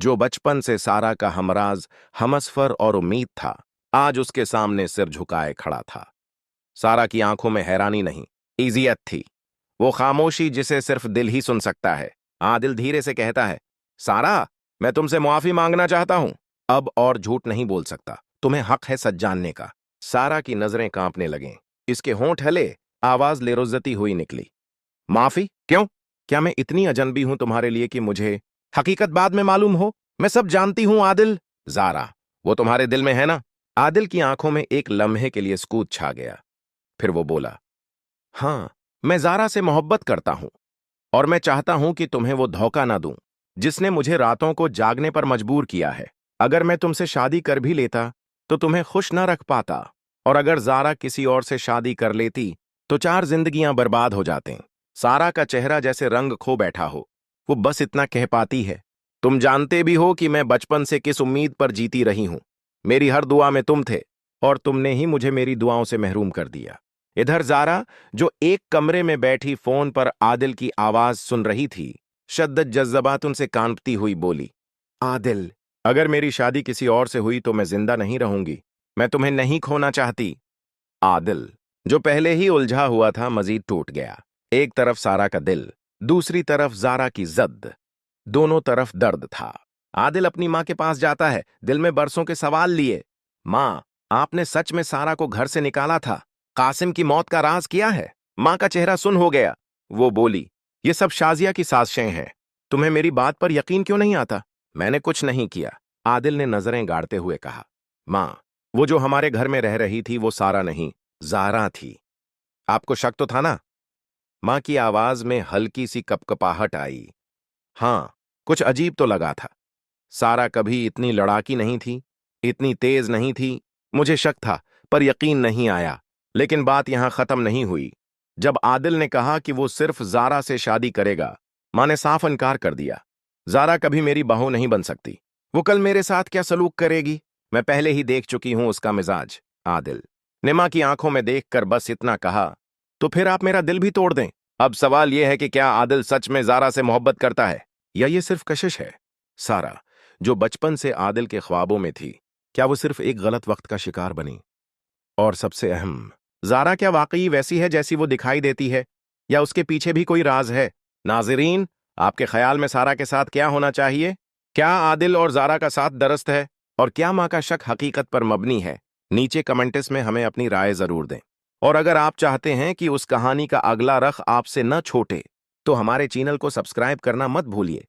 जो बचपन से सारा का हमराज, हमसफर और उम्मीद था, आज उसके सामने सिर झुकाए खड़ा था। सारा की आंखों में हैरानी नहीं, इज़ियत थी। वो खामोशी जिसे सिर्फ दिल ही सुन सकता है। आदिल धीरे से कहता है, सारा, मैं तुमसे मुआफी मांगना चाहता हूं। अब और झूठ नहीं बोल सकता, तुम्हें हक है सच जानने का। सारा की नजरें कांपने लगें, इसके होंठ हिले, आवाज लेरुज्जती हुई निकली। माफी? क्यों? क्या मैं इतनी अजनबी हूं तुम्हारे लिए कि मुझे हकीकत बाद में मालूम हो? मैं सब जानती हूं आदिल। जारा, वो तुम्हारे दिल में है ना? आदिल की आंखों में एक लम्हे के लिए सुकूत छा गया। फिर वो बोला, हां, मैं जारा से मोहब्बत करता हूं और मैं चाहता हूं कि तुम्हें वो धोखा ना दूं जिसने मुझे रातों को जागने पर मजबूर किया है। अगर मैं तुमसे शादी कर भी लेता तो तुम्हें खुश न रख पाता, और अगर जारा किसी और से शादी कर लेती तो 4 जिंदगियां बर्बाद हो जाते। सारा का चेहरा जैसे रंग खो बैठा हो। वो बस इतना कह पाती है, तुम जानते भी हो कि मैं बचपन से किस उम्मीद पर जीती रही हूं। मेरी हर दुआ में तुम थे और तुमने ही मुझे मेरी दुआओं से महरूम कर दिया। इधर जारा, जो एक कमरे में बैठी फोन पर आदिल की आवाज सुन रही थी, शद्दत जज्बात उनसे कांपती हुई बोली, आदिल, अगर मेरी शादी किसी और से हुई तो मैं जिंदा नहीं रहूंगी। मैं तुम्हें नहीं खोना चाहती। आदिल, जो पहले ही उलझा हुआ था, मजीद टूट गया। एक तरफ सारा का दिल, दूसरी तरफ जारा की जद। दोनों तरफ दर्द था। आदिल अपनी मां के पास जाता है, दिल में बरसों के सवाल लिए। मां, आपने सच में सारा को घर से निकाला था? कासिम की मौत का राज किया है? मां का चेहरा सुन हो गया। वो बोली, ये सब शाजिया की साजिशें हैं। तुम्हें मेरी बात पर यकीन क्यों नहीं आता? मैंने कुछ नहीं किया, आदिल ने नजरें गाड़ते हुए कहा। मां, वो जो हमारे घर में रह रही थी वो सारा नहीं, जारा थी। आपको शक तो था ना? मां की आवाज में हल्की सी कपकपाहट आई। हां, कुछ अजीब तो लगा था। सारा कभी इतनी लड़ाकी नहीं थी, इतनी तेज नहीं थी। मुझे शक था, पर यकीन नहीं आया। लेकिन बात यहां खत्म नहीं हुई। जब आदिल ने कहा कि वो सिर्फ जारा से शादी करेगा, मां ने साफ इनकार कर दिया। जारा कभी मेरी बहू नहीं बन सकती। वो कल मेरे साथ क्या सलूक करेगी, मैं पहले ही देख चुकी हूं उसका मिजाज। आदिल ने मां की आंखों में देखकर बस इतना कहा, तो फिर आप मेरा दिल भी तोड़ दें। अब सवाल यह है कि क्या आदिल सच में जारा से मोहब्बत करता है या ये सिर्फ कशिश है? सारा, जो बचपन से आदिल के ख्वाबों में थी, क्या वो सिर्फ एक गलत वक्त का शिकार बनी? और सबसे अहम, जारा क्या वाकई वैसी है जैसी वो दिखाई देती है, या उसके पीछे भी कोई राज है? नाज़रीन, आपके ख्याल में सारा के साथ क्या होना चाहिए? क्या आदिल और जारा का साथ दरस्त है, और क्या मां का शक हकीकत पर मबनी है? नीचे कमेंट्स में हमें अपनी राय जरूर दें। और अगर आप चाहते हैं कि उस कहानी का अगला रख आपसे न छोटे, तो हमारे चैनल को सब्सक्राइब करना मत भूलिए।